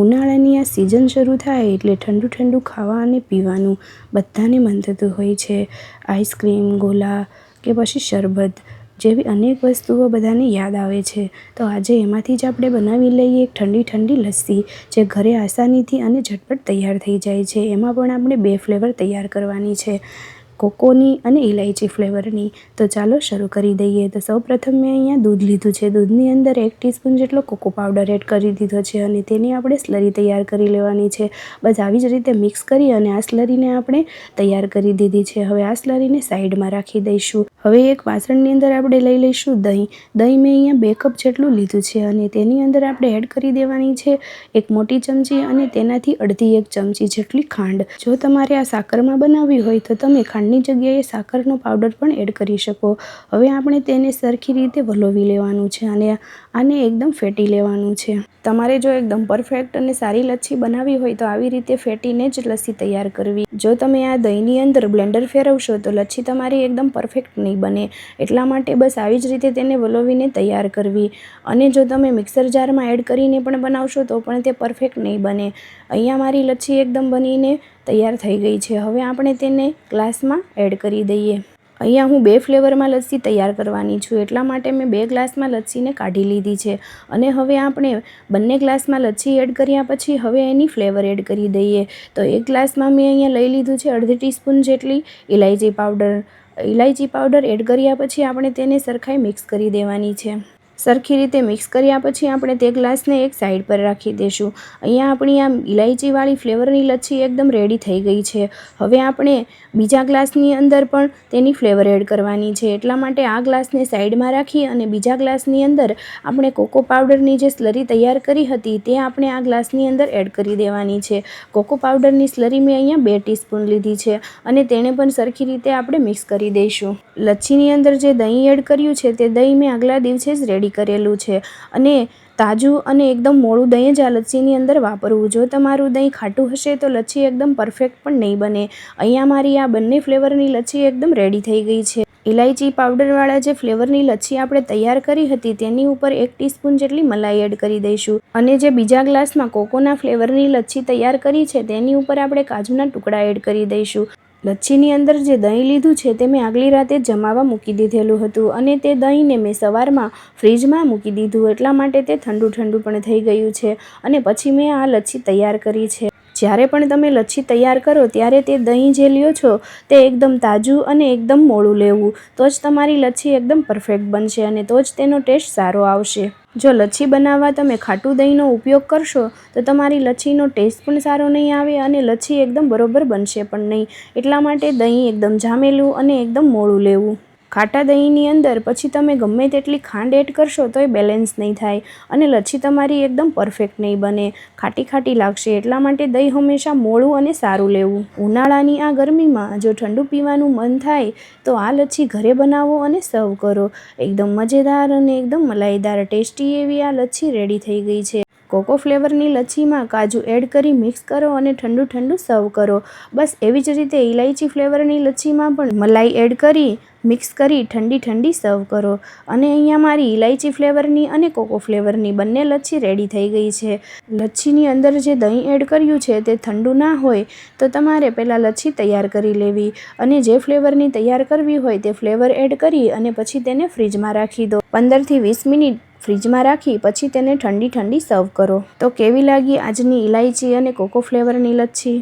ઉનાળાની આ સિઝન શરૂ થાય એટલે ઠંડુ ઠંડુ ખાવા અને પીવાનું બધાને મન થતું હોય છે. આઈસ્ક્રીમ, ગોલા કે પછી શરબત જેવી અનેક વસ્તુઓ બધાને યાદ આવે છે. તો આજે એમાંથી જ આપણે બનાવી લઈએ એક ઠંડી ઠંડી લસ્સી, જે ઘરે આસાનીથી અને ઝટપટ તૈયાર થઈ જાય છે. એમાં પણ આપણે 2 ફ્લેવર તૈયાર કરવાની છે, કોકોની અને ઇલાયચી ફ્લેવરની. તો ચાલો શરૂ કરી દઈએ. તો સૌપ્રથમ મેં અહીંયા દૂધ લીધું છે. દૂધની અંદર 1 ટીસ્પૂન જેટલો કોકો પાવડર એડ કરી દીધો છે અને તેની આપણે સ્લરી તૈયાર કરી લેવાની છે. બસ આવી જ રીતે મિક્સ કરી અને આ સ્લરીને આપણે તૈયાર કરી દીધી છે. હવે આ સ્લરીને સાઈડમાં રાખી દઈશું. હવે એક વાસણની અંદર આપણે લઈ લઈશું દહીં. દહીં મેં અહીંયા 2 કપ જેટલું લીધું છે અને તેની અંદર આપણે એડ કરી દેવાની છે 1 મોટી ચમચી અને તેનાથી અડધી 1 ચમચી જેટલી ખાંડ. જો તમારે આ સાકરમાં બનાવવી હોય તો તમે ખાંડની જગ્યાએ સાકરનો પાવડર પણ એડ કરી શકો. હવે આપણે તેને સરખી રીતે વલોવી લેવાનું છે અને આને એકદમ ફેટી લેવાનું છે. તમારે જો એકદમ પરફેક્ટ અને સારી લચ્છી બનાવવી હોય તો આવી રીતે ફેટીને જ લસ્સી તૈયાર કરવી. જો તમે આ દહીંની અંદર બ્લેન્ડર ફેરવશો તો લચ્છી તમારી એકદમ પરફેક્ટ નહીં બને. એટલા માટે બસ આવી જ રીતે તેને વલોવીને તૈયાર કરવી. અને જો તમે મિક્સર જારમાં એડ કરીને પણ બનાવશો તો પણ તે પરફેક્ટ નહીં બને. અહીંયા મારી લચ્છી એકદમ બનીને તૈયાર થઈ ગઈ છે. હવે આપણે તેને ગ્લાસમાં એડ કરી દઈએ. અહીંયા હું 2 ફ્લેવરમાં લસ્સી તૈયાર કરવાની છું, એટલા માટે મેં 2 ગ્લાસમાં લચ્સીને કાઢી લીધી છે. અને હવે આપણે બંને ગ્લાસમાં લચ્છી એડ કર્યા પછી હવે એની ફ્લેવર એડ કરી દઈએ. તો 1 ગ્લાસમાં મેં અહીંયા લઈ લીધું છે અડધી ટીસ્પૂન જેટલી ઇલાયચી પાવડર. ઇલાયચી પાવડર એડ કર્યા પછી આપણે તેને સરખાઈ મિક્સ કરી દેવાની છે. સરખી રીતે મિક્સ કર્યા પછી આપણે તે ગ્લાસને એક સાઈડ પર રાખી દઈશું. અહીંયા આપણી આ ઇલાયચીવાળી ફ્લેવરની લચ્છી એકદમ રેડી થઈ ગઈ છે. હવે આપણે બીજા ગ્લાસની અંદર પણ તેની ફ્લેવર એડ કરવાની છે. એટલા માટે આ ગ્લાસને સાઈડમાં રાખી અને બીજા ગ્લાસની અંદર આપણે કોકો પાવડરની જે સ્લરી તૈયાર કરી હતી તે આપણે આ ગ્લાસની અંદર એડ કરી દેવાની છે. કોકો પાવડરની સ્લરી મેં અહીંયા 2 ટીસ્પૂન લીધી છે અને તેને પણ સરખી રીતે આપણે મિક્સ કરી દઈશું. લચ્છીની અંદર જે દહીં એડ કર્યું છે તે દહીં મેં આગલા દિવસે જ રેડી કરેલું છે અને તાજું અને એકદમ મોળું દહીં જ આ લચ્છીની અંદર વાપરવું. જો તમારું દહીં ખાટું હશે તો લચ્છી એકદમ પરફેક્ટ પણ નહીં બને. અહીંયા મારી આ બંને ફ્લેવરની લચ્છી એકદમ રેડી થઈ ગઈ છે. ઇલાયચી પાવડરવાળા જે ફ્લેવરની લચ્છી આપણે તૈયાર કરી હતી તેની ઉપર 1 ટીસ્પૂન જેટલી મલાઈ એડ કરી દઈશું. અને જે બીજા ગ્લાસમાં કોકોના ફ્લેવરની લચ્છી તૈયાર કરી છે તેની ઉપર આપણે કાજુના ટુકડા એડ કરી દઈશું. લચ્છીની અંદર જે દહીં લીધું છે તે મેં આગલી રાતે જમાવા મૂકી દીધેલું હતું અને તે દહીંને મેં સવારમાં ફ્રીજમાં મૂકી દીધું. એટલા માટે તે ઠંડુ ઠંડુ પણ થઈ ગયું છે અને પછી મેં આ લચ્છી તૈયાર કરી છે. જ્યારે પણ તમે લચ્છી તૈયાર કરો ત્યારે તે દહીં જે લ્યો છો તે એકદમ તાજું અને એકદમ મોળું લેવું, તો જ તમારી લચ્છી એકદમ પરફેક્ટ બનશે અને તો જ તેનો ટેસ્ટ સારો આવશે. જો લચ્છી બનાવવા તમે ખાટું દહીંનો ઉપયોગ કરશો તો તમારી લચ્છીનો ટેસ્ટ પણ સારો નહીં આવે અને લચ્છી એકદમ બરોબર બનશે પણ નહીં. એટલા માટે દહીં એકદમ જામેલું અને એકદમ મોળું લેવું. ખાટા દહીંની અંદર પછી તમે ગમે તેટલી ખાંડ એડ કરશો તો એ બેલેન્સ નહીં થાય અને લચ્છી તમારી એકદમ પરફેક્ટ નહીં બને, ખાટી ખાટી લાગશે. એટલા માટે દહીં હંમેશા મોળું અને સારું લેવું. ઉનાળાની આ ગરમીમાં જો ઠંડુ પીવાનું મન થાય તો આ લચ્છી ઘરે બનાવો અને સર્વ કરો. એકદમ મજેદાર અને એકદમ મલાઈદાર ટેસ્ટી એવી આ લચ્છી રેડી થઈ ગઈ છે. કોકો ફ્લેવરની લચ્છીમાં કાજુ એડ કરી મિક્સ કરો અને ઠંડુ ઠંડુ સર્વ કરો. બસ એવી જ રીતે ઇલાયચી ફ્લેવરની લચ્છીમાં પણ મલાઈ એડ કરી મિક્સ કરી ઠંડી ઠંડી સર્વ કરો. અને અહીંયા મારી ઇલાયચી ફ્લેવરની અને કોકો ફ્લેવરની બંને લચ્છી રેડી થઈ ગઈ છે. લચ્છીની અંદર જે દહીં એડ કર્યું છે તે ઠંડુ ના હોય તો તમારે પહેલાં લચ્છી તૈયાર કરી લેવી અને જે ફ્લેવરની તૈયાર કરવી હોય તે ફ્લેવર એડ કરી અને પછી તેને ફ્રીજમાં રાખી દો. 15થી 20 મિનિટ ફ્રીજમાં રાખી પછી તેને ઠંડી ઠંડી સર્વ કરો. તો કેવી લાગી આજની ઇલાયચી અને કોકો ફ્લેવરની લચ્છી?